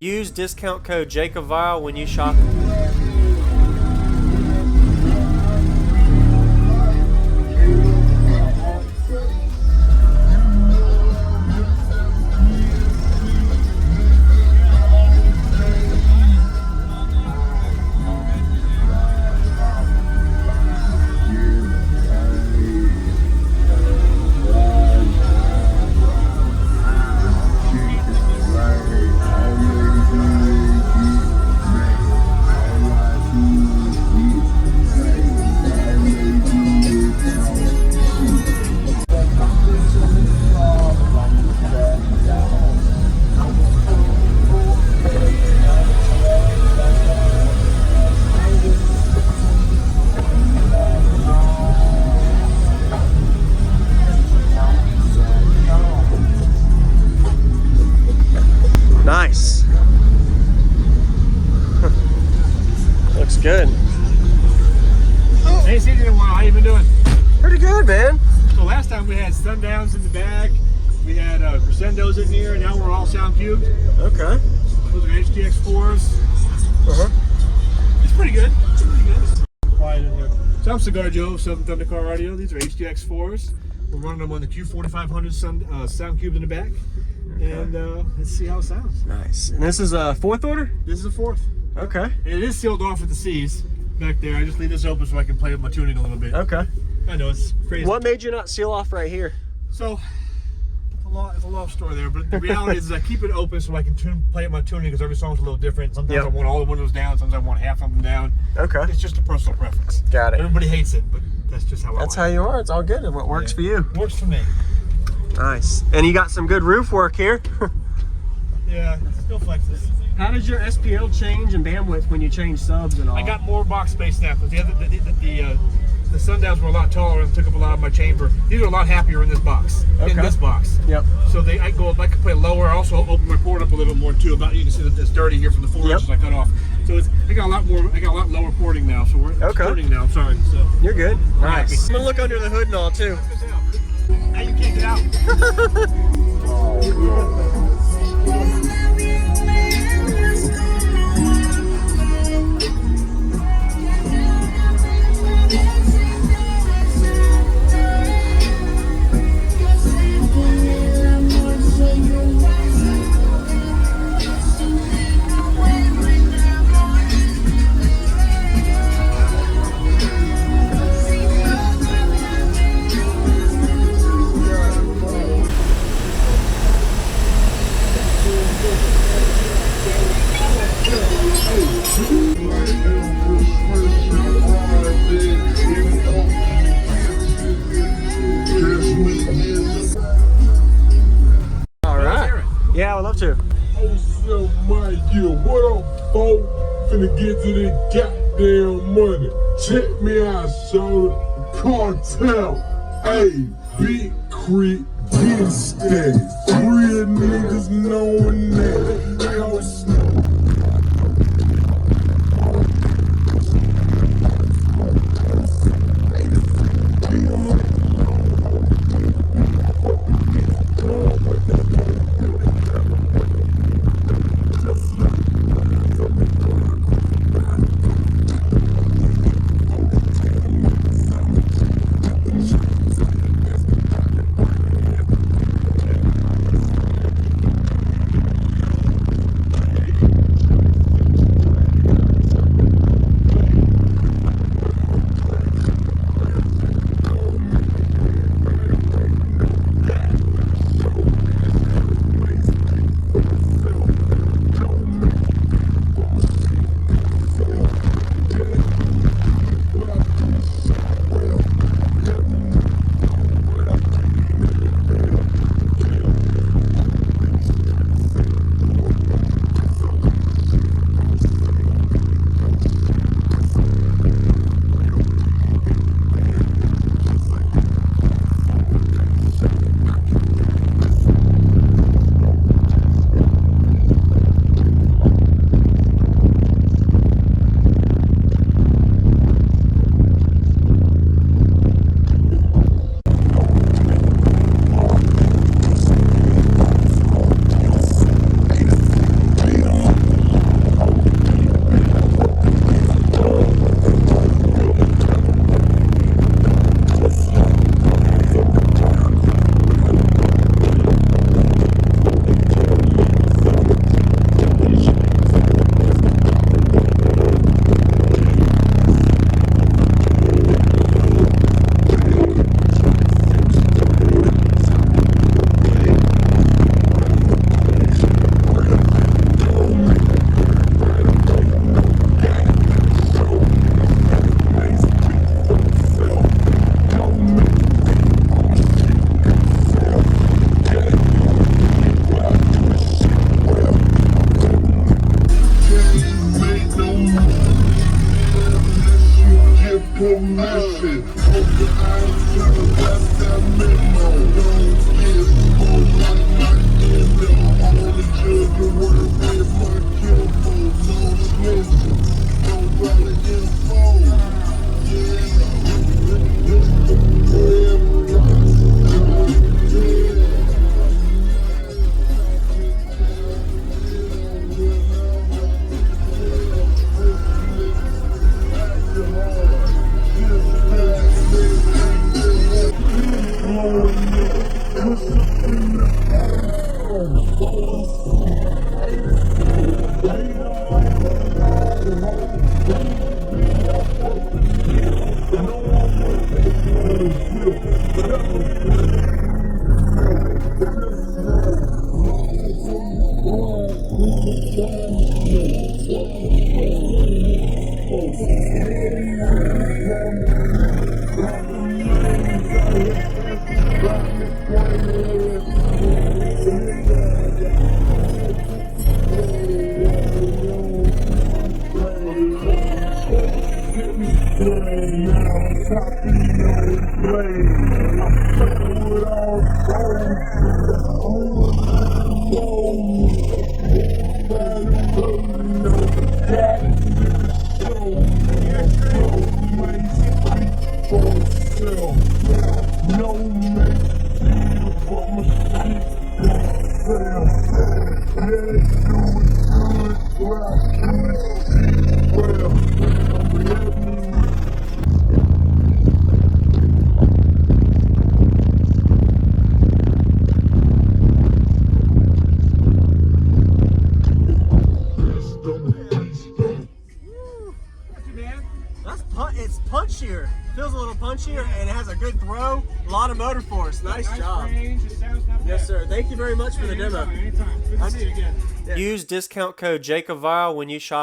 Use discount code JACOBVIRAL when you shop. Nice. Looks good. Hey, seen you in a while. How you been doing? Pretty good, man. So last time we had Sundowns in the bag. We had Crescendos in here, and now we're all sound cubed. Okay. Those are HDX4s. It's pretty good. It's pretty good. Quiet in here. So I'm Cigar Joe, Southern Thunder Car Audio. These are HDX4s. We're running them on the Q4500 sound cubed in the back. Okay. And let's see how it sounds. Nice. And this is a fourth order? This is a fourth. Okay. And it is sealed off at the C's back there. I just leave this open so I can play with my tuning a little bit. Okay. I know, it's crazy. What made you not seal off right here? So, it's a long story there, but the reality is I keep it open so I can play with my tuning because every song's a little different. Sometimes I want all the windows down, sometimes I want half of them down. Okay. It's just a personal preference. Got it. Everybody hates it, but that's just how I like it. That's how you are. It's all good. What works for you. Works for me. Nice. And you got some good roof work here. Yeah, still flexes. How does your SPL change and bandwidth when you change subs and all? I got more box space now because the Sundowns were a lot taller and took up a lot of my chamber. These are a lot happier in this box. Okay. In this box. Yep. So I can play lower. I also open my port up a little more too. You can see that it's dirty here from the 4 inches I cut off. So I got a lot more. I got a lot lower porting now. So we're porting now. Sorry. So you're good. Nice. I'm gonna look under the hood and all too. Now you can't get out. Yeah, I would love to. Oh, my year. What up, folks? Finna get to this goddamn money. Check me out, son. Cartel. Hey, Big Creek, get steady. Real niggas knowing that. It's punchier. Feels a little punchier, and it has a good throw. A lot of motor force. Nice job. Yes, sir. Thank you very much for the demo. Anytime. Good to see you again. Use discount code JACOBVIRAL when you shop